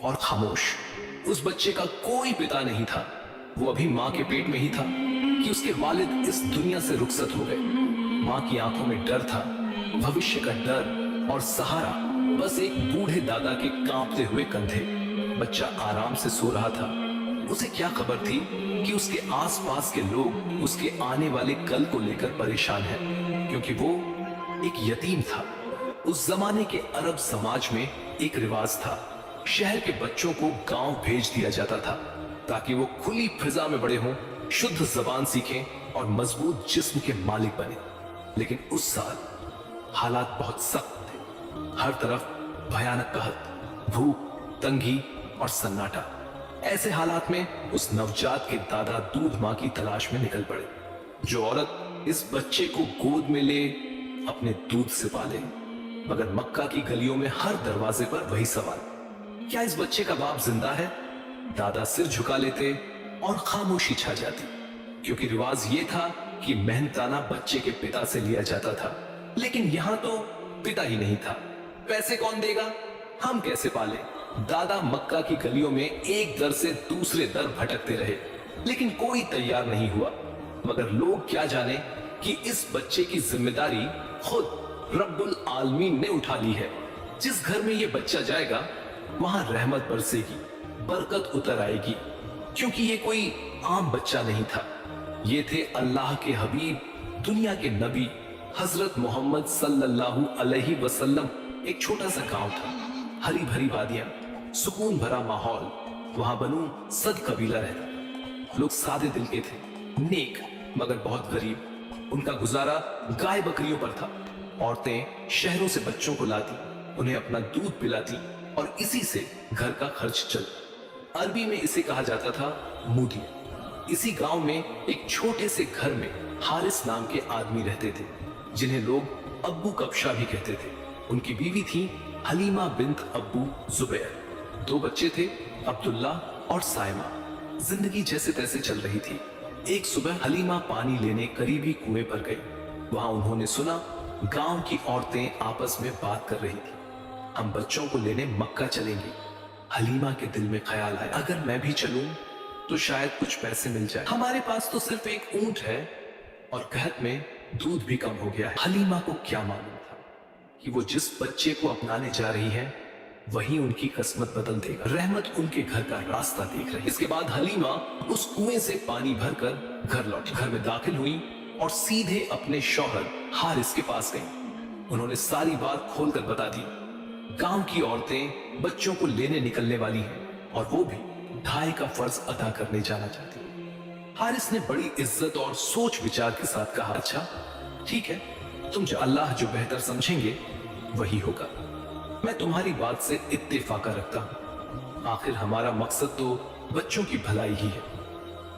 और खामोश। उस बच्चे का कोई पिता नहीं था, वो अभी माँ के पेट में ही था कि उसके वालिद इस दुनिया से रुखसत हो गए। माँ की आंखों में डर था, भविष्य का डर, और सहारा बस एक बूढ़े दादा के कांपते हुए कंधे। बच्चा आराम से सो रहा था। उसे क्या खबर थी कि उसके आसपास के लोग उसके आने वाले कल को लेकर परेशान हैं, क्योंकि वो एक यतीम था। उस जमाने के अरब समाज में एक रिवाज था, शहर के बच्चों को गांव भेज दिया जाता था ताकि वो खुली फिजा में बड़े हों, शुद्ध जबान सीखें और मजबूत जिस्म के मालिक बने। लेकिन उस साल हालात बहुत सख्त थे। हर तरफ भयानक कहत, भूख, तंगी और सन्नाटा। ऐसे हालात में उस नवजात के दादा दूध मां की तलाश में निकल पड़े। जो औरत इस बच्चे को गोद में ले अपने दूध से पाले। मगर मक्का की गलियों में हर दरवाजे पर वही सवाल, क्या इस बच्चे का बाप जिंदा है? दादा सिर झुका लेते और खामोशी छा जाती, क्योंकि रिवाज ये था कि मेहनताना बच्चे के पिता से लिया जाता था। लेकिन यहां तो पिता ही नहीं था। पैसे कौन देगा? हम कैसे पाले? दादा मक्का की गलियों में एक दर से दूसरे दर भटकते रहे, लेकिन कोई तैयार नहीं हुआ। मगर लोग क्या जाने कि इस बच्चे की जिम्मेदारी खुद रब्बुल आलमीन ने उठा ली है। जिस घर में ये बच्चा जाएगा वहां रहमत बरसेगी, बरकत उतर आएगी, क्योंकि ये कोई आम बच्चा नहीं था। ये थे अल्लाह के हबीब, दुनिया के नबी हजरत मोहम्मद सल्लल्लाहु अलैहि वसल्लम। एक छोटा सा गांव था, हरी भरी वादियां, सुकून भरा माहौल। वहां बनू सद कबीला रहता। लोग सादे दिल के थे, नेक मगर बहुत गरीब। उनका गुजारा गाय बकरियों पर था। औरतें शहरों से बच्चों को लाती, उन्हें अपना दूध पिलाती और इसी से घर का खर्च चलता। अरबी में इसे कहा जाता था मूदी। इसी गांव में एक छोटे से घर में हारिस नाम के आदमी रहते थे, जिन्हें लोग अब्बू कब्शा भी कहते थे। उनकी बीवी थी हलीमा बिन्त अब्बू जुबैर। दो बच्चे थे, अब्दुल्ला और साइमा। जिंदगी जैसे तैसे चल रही थी। एक सुबह हलीमा पानी लेने करीबी कुएं पर गई। वहां उन्होंने सुना गांव की औरतें आपस में बात कर रही थी, हम बच्चों को लेने मक्का चलेंगे। हलीमा के दिल में ख्याल आया, अगर मैं भी चलूं तो शायद कुछ पैसे मिल जाए। हमारे पास तो सिर्फ एक ऊंट है और कहत में दूध भी कम हो गया है। हलीमा को क्या मालूम था कि वो जिस बच्चे को अपनाने जा रही है वही उनकी किस्मत बदल देगा। रहमत उनके घर का रास्ता देख रही। इसके बाद हलीमा उस कुएं से पानी भरकर घर लौटी। घर में दाखिल हुई और सीधे अपने शौहर हारिस के पास गई। उन्होंने सारी बात खोलकर बता दी। गांव की औरतें बच्चों को लेने निकलने वाली हैं और वो भी ढाई का फर्ज अदा करने जाना चाहती हैं। हारिस ने बड़ी इज्जत और सोच विचार के साथ कहा, अच्छा ठीक है, तुम जो अल्लाह जो बेहतर समझेंगे वही होगा। मैं तुम्हारी बात से इत्तेफाक रखता हूं। आखिर हमारा मकसद तो बच्चों की भलाई ही है।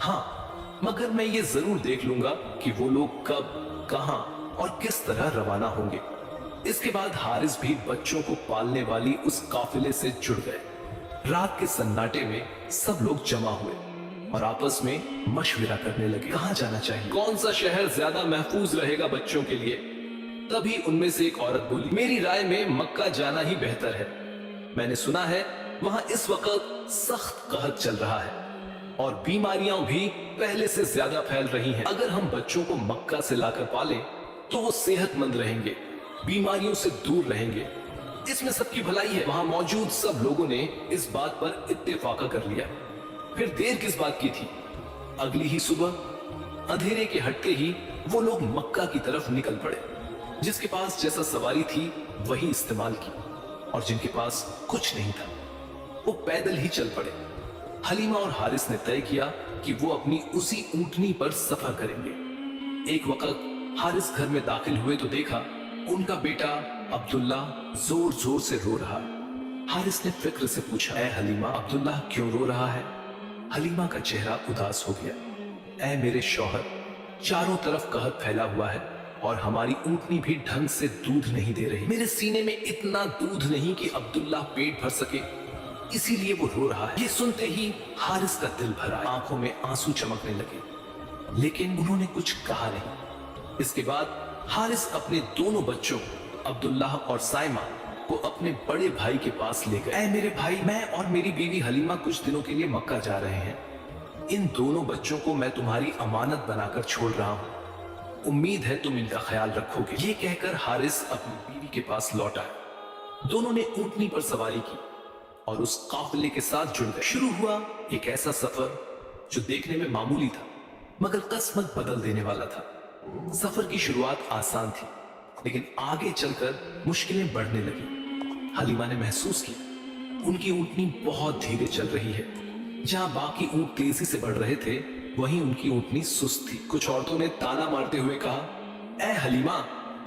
हाँ, मगर मैं ये जरूर देख लूंगा कि वो लोग कब, कहां और किस तरह रवाना होंगे। इसके बाद हारिस भी बच्चों को पालने वाली उस काफिले से जुड़ गए। रात के सन्नाटे में सब लोग जमा हुए और आपस में मशविरा करने लगे, कहां जाना चाहिए, कौन सा शहर ज्यादा महफूज रहेगा बच्चों के लिए। तभी उनमें से एक औरत बोली, मेरी राय में मक्का जाना ही बेहतर है। मैंने सुना है वहां इस वक्त सख्त कहत चल रहा है और बीमारियां भी पहले से ज्यादा फैल रही हैं। अगर हम बच्चों को मक्का से लाकर पालें तो वो सेहतमंद रहेंगे, बीमारियों से दूर रहेंगे। इसमें सबकी भलाई है। वहां मौजूद सब लोगों ने इस बात पर इत्तेफाक कर लिया। फिर देर किस बात की थी। अगली ही सुबह अंधेरे के हटते ही वो लोग मक्का की तरफ निकल पड़े। जिसके पास जैसा सवारी थी वही इस्तेमाल की और जिनके पास कुछ नहीं था वो पैदल ही चल पड़े। हलीमा और हारिस ने तय किया कि वो अपनी उसी ऊंटनी पर सफर करेंगे। एक वक्त हारिस घर में दाखिल हुए तो देखा उनका बेटा अब्दुल्ला जोर जोर से रो रहा। हारिस ने फिक्र से पूछा, ऐ हलीमा, अब्दुल्ला क्यों रो रहा है? हलीमा का चेहरा उदास हो गया। ऐ मेरे शौहर, चारों तरफ कहत फैला हुआ है और हमारी ऊंटनी भी ढंग से दूध नहीं दे रही। मेरे सीने में इतना दूध नहीं कि अब्दुल्ला पेट भर सके, इसीलिए वो रो रहा है। ये सुनते ही हारिस का दिल भरा, आंखों में आंसू चमकने लगे, लेकिन उन्होंने कुछ कहा नहीं। इसके बाद हारिस अपने दोनों बच्चों अब्दुल्लाह और साइमा को अपने बड़े भाई के पास ले गए। ऐ मेरे भाई, मैं और मेरी बीवी हलीमा कुछ दिनों के लिए मक्का जा रहे हैं। इन दोनों बच्चों को मैं तुम्हारी अमानत बनाकर छोड़ रहा हूँ। उम्मीद है तुम इनका ख्याल रखोगे। ये कहकर हारिस अपनी बीवी के पास लौट आया। दोनों ने ऊंटनी पर सवारी की और उस काफिले के साथ जुड़ गए। शुरू हुआ एक ऐसा सफर जो देखने में मामूली था मगर किस्मत बदल देने वाला था। सफर की शुरुआत आसान थी लेकिन आगे चलकर मुश्किलें बढ़ने लगी। हलीमा ने महसूस किया उनकी ऊंटनी बहुत धीरे चल रही है। जहां बाकी ऊंट तेजी से बढ़ रहे थे वहीं उनकी ऊंटनी सुस्त थी। कुछ औरतों ने ताना मारते हुए कहा, ऐ हलीमा,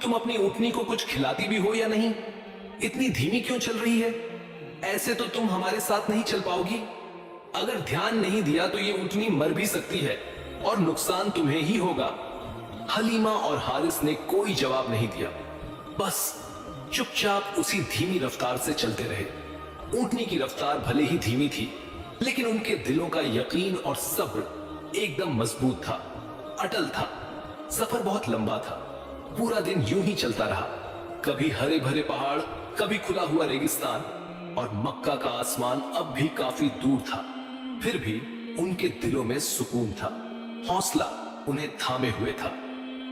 तुम अपनी ऊंटनी को कुछ खिलाती भी हो या नहीं? इतनी धीमी क्यों चल रही है? ऐसे तो तुम हमारे साथ नहीं चल पाओगी। अगर ध्यान नहीं दिया तो ये ऊंटनी मर भी सकती है और नुकसान तुम्हें ही होगा। हलीमा और हारिस ने कोई जवाब नहीं दिया, बस चुपचाप उसी धीमी रफ्तार से चलते रहे। ऊंटनी की रफ्तार भले ही धीमी थी लेकिन उनके दिलों का यकीन और सब्र एकदम मजबूत था, अटल था। सफर बहुत लंबा था, पूरा दिन यूं ही चलता रहा। कभी हरे भरे पहाड़, कभी खुला हुआ रेगिस्तान और मक्का का आसमान अब भी काफी दूर था। फिर भी उनके दिलों में सुकून था, हौसला उन्हें थामे हुए था।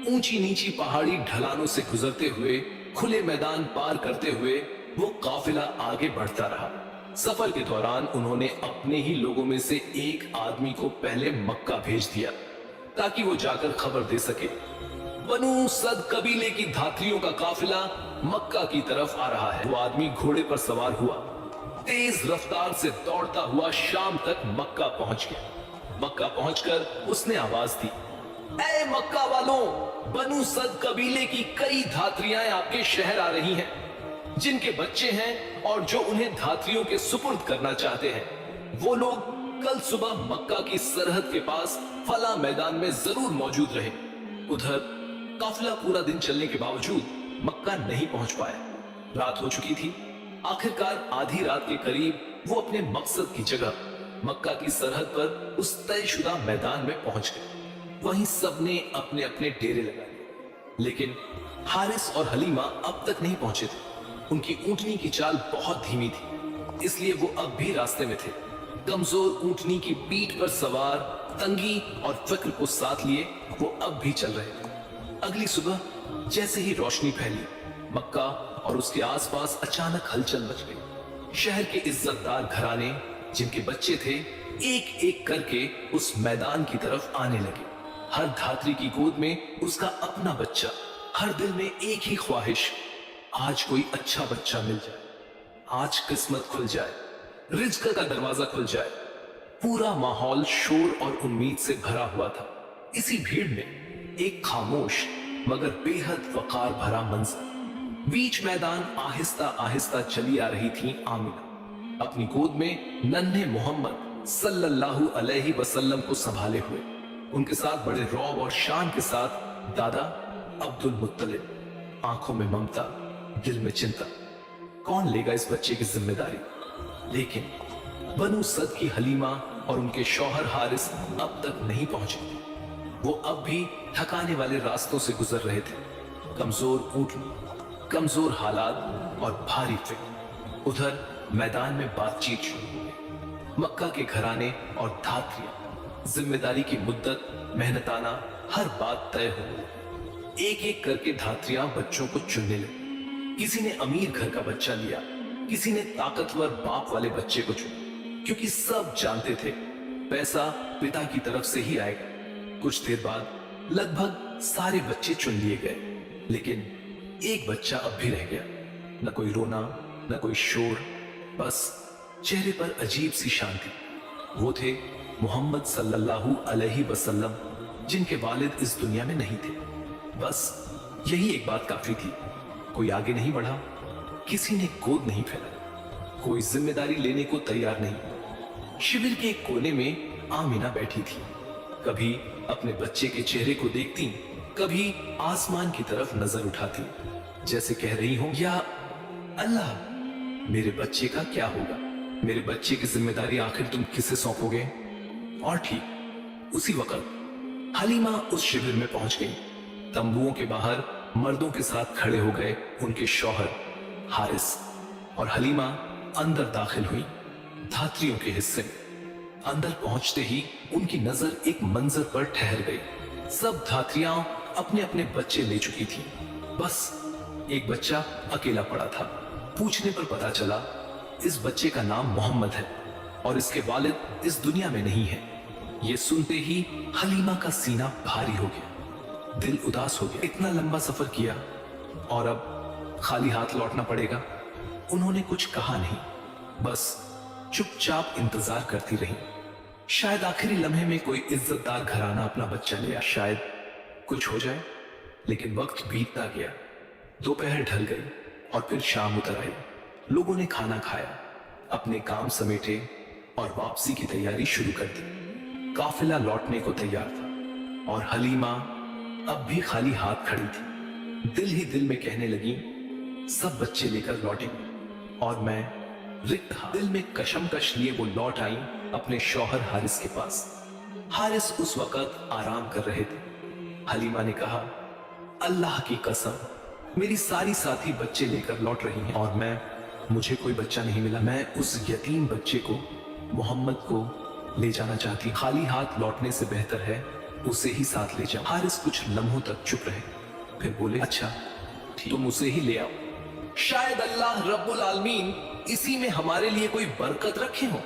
ऊंची नीची पहाड़ी ढलानों से गुजरते हुए, खुले मैदान पार करते हुए वो काफिला आगे बढ़ता रहा। सफर के दौरान उन्होंने अपने ही लोगों में से एक आदमी को पहले मक्का भेज दिया ताकि वो जाकर खबर दे सके। बनु सद कबीले की धात्रियों का काफिला मक्का की तरफ आ रहा है। वो आदमी घोड़े पर सवार हुआ, तेज रफ्तार से दौड़ता हुआ शाम तक मक्का पहुंच गया। मक्का पहुंचकर उसने आवाज दी, ऐ मक्का वालों, बनु सद कबीले की कई धात्रियां आपके शहर आ रही हैं। जिनके बच्चे हैं और जो उन्हें धात्रियों के सुपुर्द करना चाहते हैं, वो लोग कल सुबह मक्का की सरहद के पास फला मैदान में जरूर मौजूद रहे। उधर काफिला पूरा दिन चलने के बावजूद मक्का नहीं पहुंच पाया। रात हो चुकी थी। आखिरकार आधी रात के करीब वो अपने मकसद की जगह मक्का की सरहद पर उस तयशुदा मैदान में पहुंच गए। वहीं सबने अपने अपने डेरे लगा लिए लेकिन हारिस और हलीमा अब तक नहीं पहुंचे थे। उनकी ऊंटनी की चाल बहुत धीमी थी, इसलिए वो अब भी रास्ते में थे। कमजोर ऊंटनी की पीठ पर सवार, तंगी और फिक्र को साथ लिए वो अब भी चल रहे थे। अगली सुबह जैसे ही रोशनी फैली, मक्का और उसके आसपास अचानक हलचल मच गई। शहर के इज्जतदार घराने जिनके बच्चे थे एक एक करके उस मैदान की तरफ आने लगे। हर धात्री की गोद में उसका अपना बच्चा, हर दिल में एक ही ख्वाहिश, आज कोई अच्छा बच्चा मिल जाए, आज किस्मत खुल जाए, रिज्क का दरवाजा खुल जाए। पूरा माहौल शोर और उम्मीद से भरा हुआ था। इसी भीड़ में एक खामोश मगर बेहद वकार भरा मंजर। बीच मैदान आहिस्ता आहिस्ता चली आ रही थी आमिना, अपनी गोद में नन्हे मोहम्मद सल्लल्लाहु अलैहि वसल्लम को संभाले हुए। उनके साथ बड़े रौब और शान के साथ दादा अब्दुल मुत्तलिब, आंखों में ममता, दिल में चिंता। कौन लेगा इस बच्चे की जिम्मेदारी? लेकिन बनु सद की हलीमा और उनके शौहर हारिस अब तक नहीं पहुंचे। वो अब भी थकाने वाले रास्तों से गुजर रहे थे। कमजोर ऊंटनी, कमजोर हालात और भारी फिक्र। उधर मैदान में बातचीत शुरू हो गई। मक्का के घराने और धात्रियां जिम्मेदारी की मुद्दत, मेहनताना हर बात तय हो गई। एक एक करके धात्रियां बच्चों को चुनने लगी। किसी ने अमीर घर का बच्चा लिया, किसी ने ताकतवर बाप वाले बच्चे को चुना, क्योंकि सब जानते थे पैसा पिता की तरफ से ही आएगा। कुछ देर बाद लगभग सारे बच्चे चुन लिए गए, लेकिन एक बच्चा अब भी रह गया। न कोई रोना, न कोई शोर, बस चेहरे पर अजीब सी शांति। वो थे मोहम्मद सल्लल्लाहु अलैहि वसल्लम, जिनके वालिद इस दुनिया में नहीं थे। बस यही एक बात काफी थी। कोई आगे नहीं बढ़ा, किसी ने गोद नहीं फैलाई, कोई जिम्मेदारी लेने को तैयार नहीं। शिविर के एक कोने में आमिना बैठी थी। कभी अपने बच्चे के चेहरे को देखती, कभी आसमान की तरफ नजर उठाती, जैसे कह रही हो, या अल्लाह, मेरे बच्चे का क्या होगा? मेरे बच्चे की जिम्मेदारी आखिर तुम किसे सौंपोगे? और ठीक उसी वक्त हलीमा उस शिविर में पहुंच गई। तंबुओं के बाहर मर्दों के साथ खड़े हो गए उनके शौहर हारिस। और हलीमा अंदर दाखिल हुई धात्रियों के हिस्से में। अंदर पहुंचते ही उनकी नजर एक मंजर पर ठहर गई। सब धात्रियां अपने अपने बच्चे ले चुकी थी, बस एक बच्चा अकेला पड़ा था। पूछने पर पता चला इस बच्चे का नाम मोहम्मद है और इसके वालिद इस दुनिया में नहीं है। ये सुनते ही हलीमा का सीना भारी हो गया, दिल उदास हो गया। इतना लंबा सफर किया और अब खाली हाथ लौटना पड़ेगा। उन्होंने कुछ कहा नहीं, बस चुपचाप इंतजार करती रही। शायद आखिरी लम्हे में कोई इज्जतदार घराना अपना बच्चा ले आए, शायद कुछ हो जाए। लेकिन वक्त बीतता गया, दोपहर ढल गई और फिर शाम उतर आई। लोगों ने खाना खाया, अपने काम समेटे और वापसी की तैयारी शुरू कर दी। काफिला लौटने को तैयार था और हलीमा अब भी खाली हाथ खड़ी थी। दिल ही दिल में कहने लगी, सब बच्चे लेकर लौटेंगे और मैं रिक्त था। दिल में कशमकश लिए वो लौट आई अपने शौहर हारिस के पास। हारिस उस वक्त आराम कर रहे थे। हलीमा ने कहा, अल्लाह की कसम, मेरी सारी साथी बच्चे लेकर लौट रही हैं और मुझे कोई बच्चा नहीं मिला। मैं उस यतीम बच्चे को, मोहम्मद को ले जाना चाहती। खाली हाथ लौटने से बेहतर है उसे ही साथ ले जाओ। हारिस कुछ लम्हों तक चुप रहे, फिर बोले, अच्छा तुम उसे ही ले आओ, शायद अल्लाह रब्बुल आलमीन इसी में हमारे लिए कोई बरकत रखे हो।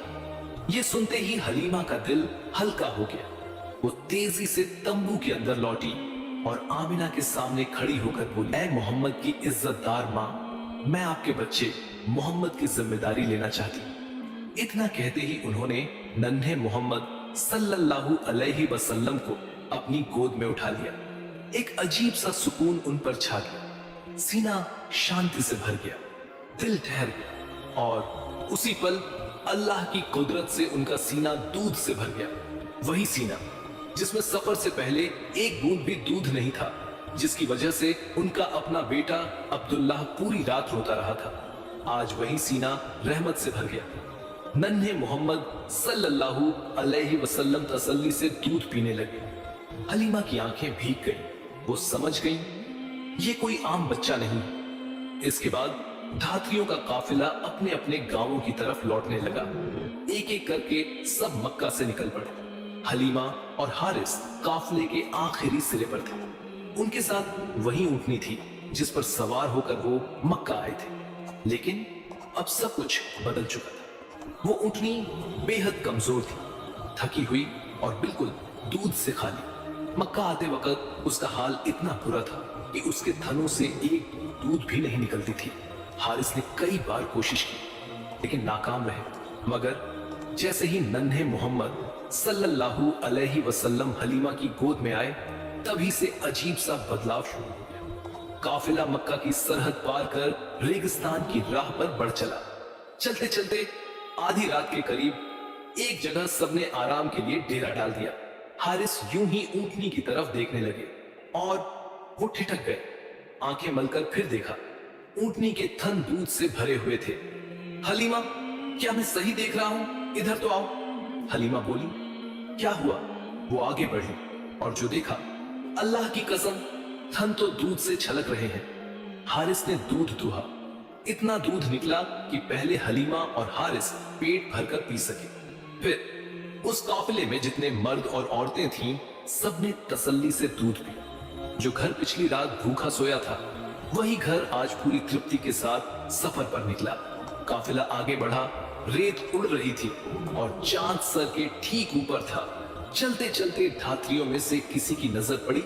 ये सुनते ही हलीमा का दिल हल्का हो गया। वो तेजी से तंबू के अंदर लौटी और आमिना के सामने खड़ी होकर बोली, ऐ मोहम्मद की इज्जतदार माँ, मैं आपके बच्चे मोहम्मद की जिम्मेदारी लेना चाहती हूँ। इतना कहते ही उन्होंने नन्हे मोहम्मद सल्लल्लाहु अलैहि वसल्लम को अपनी गोद में उठा लिया। एक अजीब सा सुकून उन पर छा गया, सीना शांति से भर गया, दिल ठहर गया और उसी पल अल्लाह की कुदरत से उनका सीना दूध से भर गया। वही सीना जिसमें सफर से पहले एक बूंद भी दूध नहीं था, जिसकी वजह से उनका अपना बेटा अब्दुल्लाह पूरी रात रोता रहा था। आज वही सीना रहमत से भर गया। नन्हे मोहम्मद सल्लल्लाहु अलैहि वसल्लम तसल्ली से दूध पीने लगे। हलीमा की आंखें भीग गईं। वो समझ गईं ये कोई आम बच्चा नहीं। इसके बाद धात्रियों का काफिला अपने अपने गांवों की तरफ लौटने लगा। एक एक करके सब मक्का से निकल पड़े। हलीमा और हारिस काफिले के आखिरी सिरे पर थे। उनके साथ वही ऊंटनी थी जिस पर सवार होकर वो मक्का आए थे। लेकिन अब सब कुछ बदल चुका था। वो ऊंटनी बेहद कमजोर थी, थकी हुई और बिल्कुल दूध से खाली। मक्का आते वक्त उसका हाल इतना बुरा था कि उसके थनों से एक दूध भी नहीं निकलती थी। हारिस ने कई बार कोशिश की लेकिन नाकाम रहे। मगर जैसे ही नन्हे मोहम्मद सल्लल्लाहु अलैहि वसल्लम हलीमा की गोद में आए, तभी से अजीब सा बदलाव शुरू हो गया। काफिला मक्का की सरहद पार कर रेगिस्तान की राह पर बढ़ चला। चलते चलते आधी रात के करीब एक जगह सबने आराम के लिए डेरा डाल दिया। हारिस यूं ही ऊंटनी की तरफ देखने लगे और वो ठिठक गए। आंखें मलकर फिर देखा, ऊंटनी के थन दूध से भरे हुए थे। हलीमा, क्या मैं सही देख रहा हूं? इधर तो आओ। हलीमा बोली, क्या हुआ? वो आगे बढ़ी और जो देखा, अल्लाह की कसम, थन तो दूध से छलक रहे हैं। हारिस ने दूध दुहा। इतना दूध निकला कि पहले हलीमा और हारिस पेट भरकर पी सके। फिर उस काफिले में जितने मर्द और औरतें थीं, सबने तसल्ली से दूध पिया। जो घर पिछली रात भूखा सोया था, वही घर आज पूरी तृप्ति के साथ सफर पर निकला। काफिला आगे बढ़ा, रेत उड़ रही थी और चांद सर के ठीक ऊपर था। चलते चलते धात्रियों में से किसी की नजर पड़ी।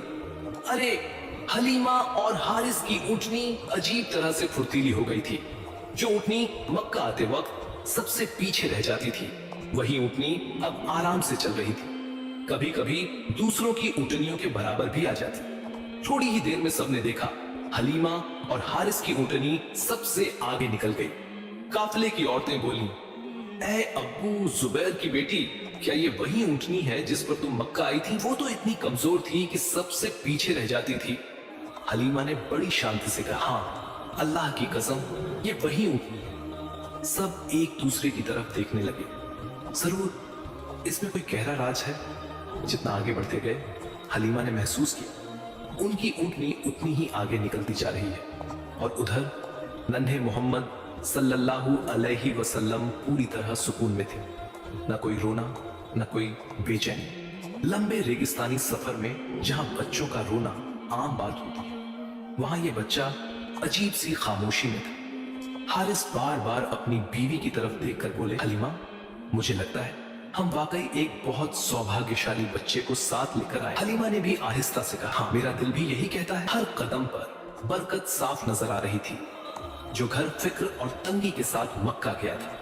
अरे, हलीमा और हारिस की ऊंटनी अजीब तरह से फुर्तीली हो गई थी। जो ऊंटनी मक्का आते वक्त सबसे पीछे रह जाती थी, वही ऊंटनी अब आराम से चल रही थी। कभी कभी दूसरों की ऊंटनियों के बराबर भी आ जाती। थोड़ी ही देर में सबने देखा, हलीमा और हारिस की ऊंटनी सबसे आगे निकल गई। काफिले की औरतें बोली, ऐ अब्बू जुबैर की बेटी, क्या ये वही ऊंटनी है जिस पर तुम मक्का आई थी? वो तो इतनी कमजोर थी कि सबसे पीछे रह जाती थी। हलीमा ने बड़ी शांति से कहा, हाँ, अल्लाह की कसम, ये वही ऊंटनी है। सब एक दूसरे की तरफ देखने लगे। जरूर इसमें कोई गहरा राज है। जितना आगे बढ़ते गए, हलीमा ने महसूस किया उनकी ऊंटनी उतनी ही आगे निकलती जा रही है और उधर नन्हे मोहम्मद सल्लल्लाहु अलैहि वसल्लम पूरी तरह सुकून में थे। न कोई रोना, न कोई बेचैनी। लंबे रेगिस्तानी सफर में जहां बच्चों का रोना आम बात होती है, वहां ये बच्चा अजीब सी खामोशी में था। हारिस बार बार अपनी बीवी की तरफ देखकर बोले, हलीमा, मुझे लगता है हम वाकई एक बहुत सौभाग्यशाली बच्चे को साथ लेकर आए। हलीमा ने भी आहिस्ता से कहा, हाँ, मेरा दिल भी यही कहता है। हर कदम पर बरकत साफ नजर आ रही थी। जो घर फिक्र और तंगी के साथ मक्का गया था,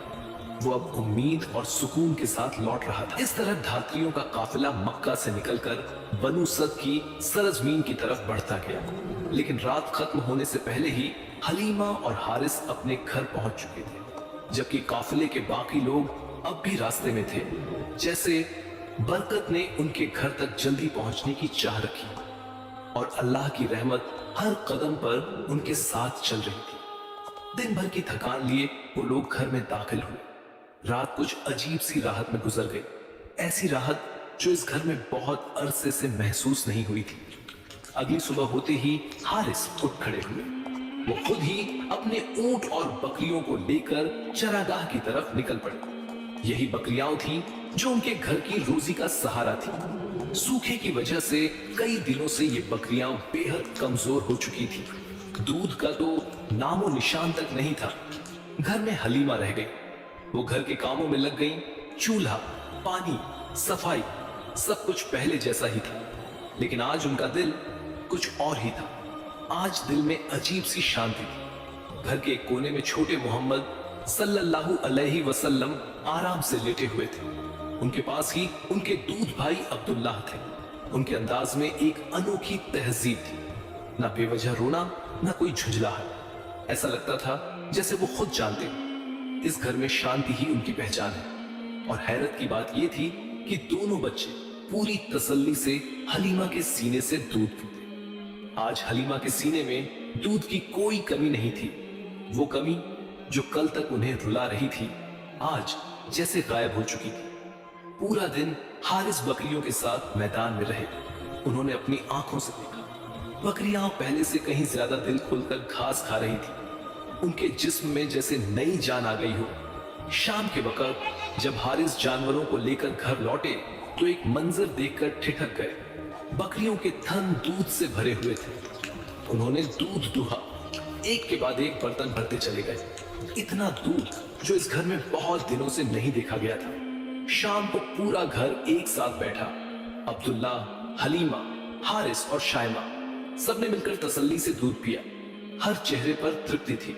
वो अब उम्मीद और सुकून के साथ लौट रहा था। इस तरह धात्रियों का काफिला मक्का से निकलकर बनु सद की सरजमीन की तरफ बढ़ता गया। लेकिन रात खत्म होने से पहले ही हलीमा और हारिस अपने घर पहुंच चुके थे, जबकि काफिले के बाकी लोग अब भी रास्ते में थे। जैसे बरकत ने उनके घर तक जल्दी पहुंचने की चाह रखी और अल्लाह की रहमत हर कदम पर उनके साथ चल रही थी। दिन भर की थकान लिए वो लोग घर में दाखिल हुए। रात कुछ अजीब सी राहत में गुजर गई, ऐसी राहत जो इस घर में बहुत अरसे से महसूस नहीं हुई थी। अगली सुबह होते ही हारिस उठ खड़े हुए। वो खुद ही अपने ऊंट और बकरियों को लेकर चरागाह की तरफ निकल पड़े। यही बकरियां थीं जो उनके घर की रोजी का सहारा थी। सूखे की वजह से कई दिनों से ये बकरियां बेहद कमजोर हो चुकी थी। दूध का तो नामो निशान तक नहीं था। घर में हलीमा रह गई। वो घर के कामों में लग गई। चूल्हा, पानी, सफाई, सब कुछ पहले जैसा ही था। लेकिन आज उनका दिल कुछ और ही था। आज दिल में अजीब सी शांति थी। घर के एक कोने में छोटे मोहम्मद सल्लल्लाहु अलैहि वसल्लम आराम से लेटे हुए थे। उनके पास ही उनके दूध भाई अब्दुल्लाह थे। उनके अंदाज में एक अनोखी तहजीब थी। ना बेवजह रोना, ना कोई झुंझलाहट। ऐसा लगता था जैसे वो खुद जानते, इस घर में शांति ही उनकी पहचान है। और हैरत की बात यह थी कि दोनों बच्चे पूरी तसल्ली से हलीमा के सीने से दूध पीते। आज हलीमा के सीने में दूध की कोई कमी नहीं थी। वो कमी जो कल तक उन्हें रुला रही थी, आज जैसे गायब हो चुकी थी। पूरा दिन हारिस बकरियों के साथ मैदान में रहे। उन्होंने अपनी आंखों से देखा, बकरियां पहले से कहीं ज्यादा दिल खोलकर घास खा रही थी। उनके जिस्म में जैसे नई जान आ गई हो। शाम के वक्त जब हारिस जानवरों को लेकर घर लौटे तो एक मंजर देखकर ठिठक गए। बकरियों के थन दूध से भरे हुए थे। उन्होंने दूध दुहा, एक के बाद एक बर्तन भरते चले गए। इतना दूध जो इस घर में बहुत दिनों से नहीं देखा गया था। शाम को पूरा घर एक साथ बैठा। अब्दुल्ला, हलीमा, हारिस और शायमा सबने मिलकर तसल्ली से दूध पिया। हर चेहरे पर तृप्ति थी।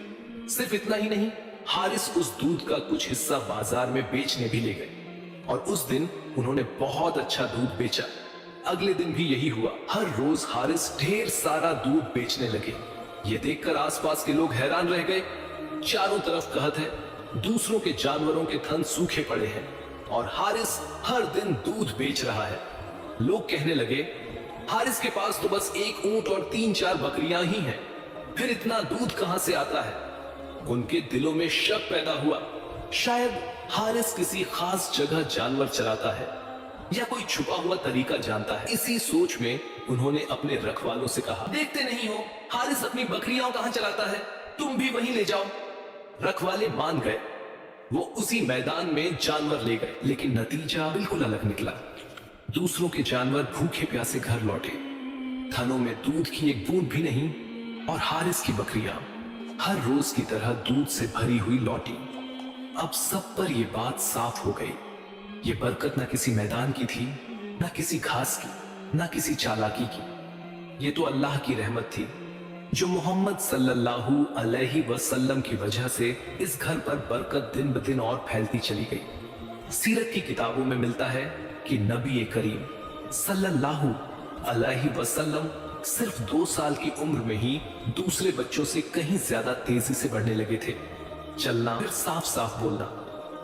सिर्फ इतना ही नहीं, हारिस उस दूध का कुछ हिस्सा बाजार में बेचने भी ले गए और उस दिन उन्होंने बहुत अच्छा दूध बेचा। अगले दिन भी यही हुआ। हर रोज हारिस ढेर सारा दूध बेचने लगे। ये देखकर आसपास के लोग हैरान रह गए। चारों तरफ कहत है, दूसरों के जानवरों के थन सूखे पड़े हैं और हारिस हर दिन दूध बेच रहा है। लोग कहने लगे, हारिस के पास तो बस एक ऊंट और 3-4 बकरियां ही हैं, फिर इतना दूध कहां से आता है? उनके दिलों में शक पैदा हुआ। शायद हारिस किसी खास जगह जानवर चराता है या कोई छुपा हुआ तरीका जानता है। इसी सोच में उन्होंने अपने रखवालों से कहा, देखते नहीं हो हारिस अपनी बकरियां कहां चराता है, तुम भी वहीं ले जाओ। रखवाले मान गए। वो उसी मैदान में जानवर ले गए, लेकिन नतीजा बिल्कुल अलग निकला। दूसरों के जानवर भूखे प्यासे घर लौटे। थनों में दूध की एक बूंद भी नहीं और हारिस की बकरियां हर रोज की तरह दूध से भरी हुई लौटी। अब सब पर यह बात साफ हो गई। ये बरकत न किसी मैदान की थी, न किसी घास की, न किसी चालाकी की। ये तो अल्लाह की रहमत थी जो मोहम्मद सल्लल्लाहु अलैहि वसल्लम की वजह से इस घर पर बरकत दिन ब दिन और फैलती चली गई। सीरत की किताबों में मिलता है कि नबी करीम सल्लल्लाहु अलैहि वसल्लम सिर्फ 2 साल की उम्र में ही दूसरे बच्चों से कहीं ज्यादा तेजी से बढ़ने लगे थे। चलना, फिर साफ साफ बोलना,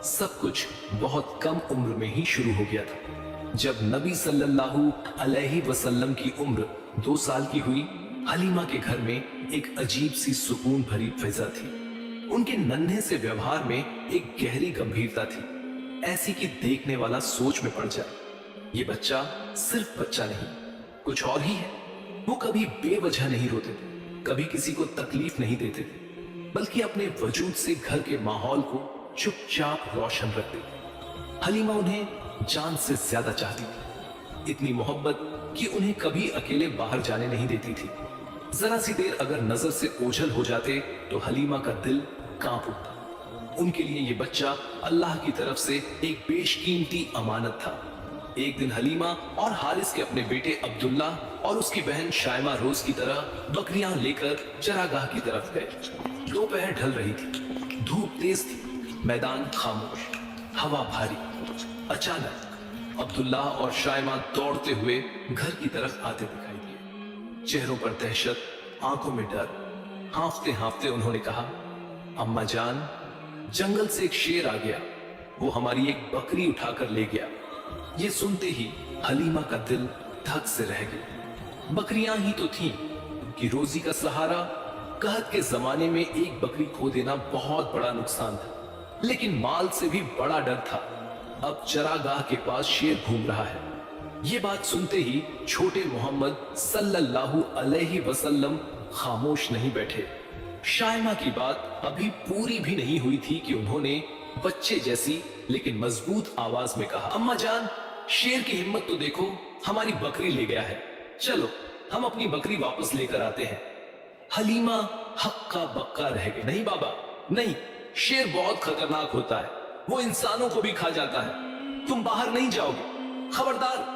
सब कुछ बहुत कम उम्र में ही शुरू हो गया था। जब नबी सल्लल्लाहु अलैहि वसल्लम की उम्र 2 साल की हुई, हलीमा के घर में एक अजीब सी सुकून भरी फिजा थी। उनके नन्हे से व्यवहार में एक गहरी गंभीरता थी, ऐसी कि देखने वाला सोच में पड़ जाए। ये बच्चा सिर्फ बच्चा नहीं, कुछ और ही है। वो कभी बेवजह नहीं रोते थे, कभी किसी को तकलीफ नहीं देते थे। बल्कि अपने वजूद से घर के माहौल को चुपचाप रोशन रख देती। हलीमा उन्हें जान से ज्यादा चाहती थी, इतनी मोहब्बत कि उन्हें कभी अकेले बाहर जाने नहीं देती थी। जरा सी देर अगर नजर से ओझल हो जाते तो हलीमा का दिल कांप उठता। उनके लिए ये बच्चा अल्लाह की तरफ से एक बेशकीमती अमानत था। एक दिन हलीमा और हारिस के अपने बेटे अब्दुल्ला और उसकी बहन शायमा रोज की तरह बकरियां लेकर चरागाह की तरफ गए। दोपहर ढल रही थी, धूप तेज थी, मैदान खामोश, हवा भारी। अचानक अब्दुल्ला और शायमा दौड़ते हुए घर की तरफ आते दिखाई दिए। चेहरों पर दहशत, आंखों में डर। हांफते हांफते उन्होंने कहा, अम्मा जान, जंगल से एक शेर आ गया, वो हमारी एक बकरी उठाकर ले गया। ये सुनते ही हलीमा का दिल धक से रह गया। बकरियां ही तो थीं, उनकी रोजी का सहारा। कहत के जमाने में एक बकरी खो देना बहुत बड़ा नुकसान था, लेकिन माल से भी बड़ा डर था। अब चरागाह के पास शेर घूम रहा है। ये बात सुनते ही छोटे मोहम्मद सल्लल्लाहु अलैहि वसल्लम खामोश नहीं बैठे। शायमा की बात अभी पूरी भी नहीं हुई थी कि उन्होंने बच्चे जैसी लेकिन मजबूत आवाज में कहा, अम्मा जान, शेर की हिम्मत तो देखो, हमारी बकरी ले गया है। चलो हम अपनी बकरी वापस लेकर आते हैं। हलीमा हक्का बक्का रह गई। नहीं बाबा, नहीं, शेर बहुत खतरनाक होता है, वो इंसानों को भी खा जाता है। तुम बाहर नहीं जाओगे, खबरदार।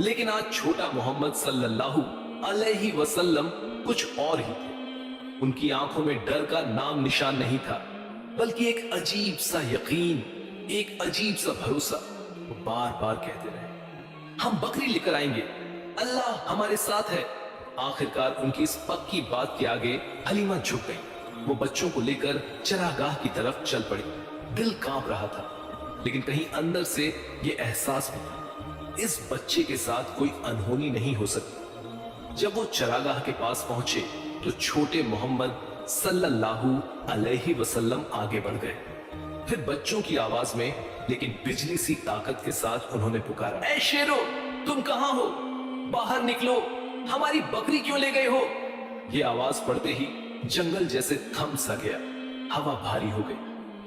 लेकिन आज छोटा मोहम्मद सल्लल्लाहु अलैहि वसल्लम कुछ और ही थे। उनकी आंखों में डर का नाम निशान नहीं था, बल्कि एक अजीब सा यकीन, एक अजीब सा भरोसा। वो बार बार कहते रहे, हम बकरी लेकर आएंगे, अल्लाह हमारे साथ है। आखिरकार उनकी इस पक्की बात के आगे हलीमा झुक गई। वो बच्चों को लेकर चरागाह की तरफ चल पड़ी। दिल कांप रहा था, लेकिन कहीं अंदर से ये एहसास भी था, इस बच्चे के साथ कोई अनहोनी नहीं हो सकती। जब वो चरागाह के पास पहुंचे तो छोटे मोहम्मद सल्लल्लाहु अलैहि वसल्लम आगे बढ़ गए। फिर बच्चों की आवाज में, लेकिन बिजली सी ताकत के साथ उन्होंने पुकारा, ऐ शेरो, तुम कहां हो? बाहर निकलो, हमारी बकरी क्यों ले गए हो? ये आवाज पड़ते ही जंगल जैसे थम सा गया। हवा भारी हो गई,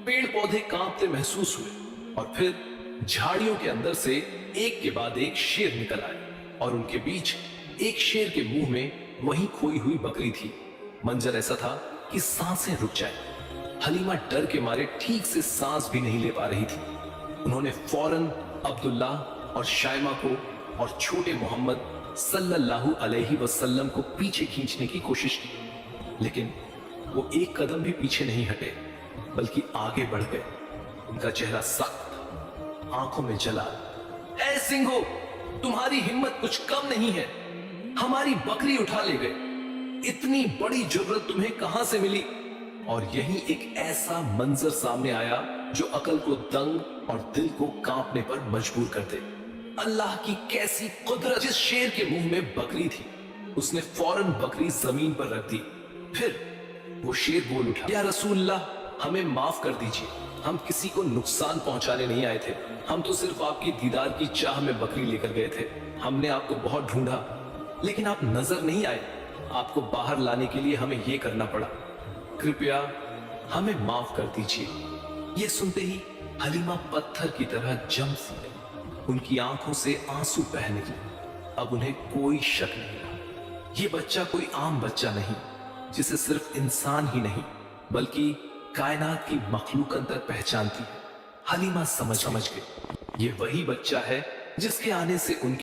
पेड़ पौधे कांपते महसूस हुए, और फिर झाड़ियों के अंदर से एक के बाद एक शेर निकल आए, और उनके बीच एक शेर के मुंह में वहीं खोई हुई बकरी थी। मंजर ऐसा था कि सांसें रुक जाए। हलीमा डर के मारे ठीक से सांस भी नहीं ले पा रही थी। उन्होंने फौरन अब्दुल्ला और शायमा को और छोटे मोहम्मद सल्लल्लाहु अलैहि वसल्लम को पीछे खींचने की कोशिश की, लेकिन वो एक कदम भी पीछे नहीं हटे, बल्कि आगे बढ़ गए। उनका चेहरा सख्त, आंखों में जलाल। ऐ सिंहो, तुम्हारी हिम्मत कुछ कम नहीं है, हमारी बकरी उठा ले गए। इतनी बड़ी जुर्रत तुम्हें कहां से मिली? और यहीं एक ऐसा मंजर सामने आया जो अकल को दंग और दिल को कांपने पर मजबूर कर दे। अल्लाह की कैसी कुदरत! जिस शेर के मुंह में बकरी थी, उसने फौरन बकरी जमीन पर रख दी। फिर वो शेर बोल उठा, या रसूलल्लाह, हमें माफ कर दीजिए, हम किसी को नुकसान पहुंचाने नहीं आए थे। हम तो सिर्फ आपकी दीदार की चाह में बकरी लेकर गए थे। हमने आपको बहुत ढूंढा, लेकिन आप नजर नहीं आए। आपको बाहर लाने के लिए हमें यह करना पड़ा। कृपया हमें माफ कर दीजिए। ये सुनते ही हलीमा पत्थर की तरह जम सी गई। उनकी आंखों से आंसू बहने लगे। अब उन्हें कोई शक नहीं रहा, ये बच्चा कोई आम बच्चा नहीं, जिसे सिर्फ इंसान ही नहीं बल्कि कायनात की मखलूकन तक पहचानती है। हलीमा समझ गई, ये वही बच्चा है जिसके आने से उनकी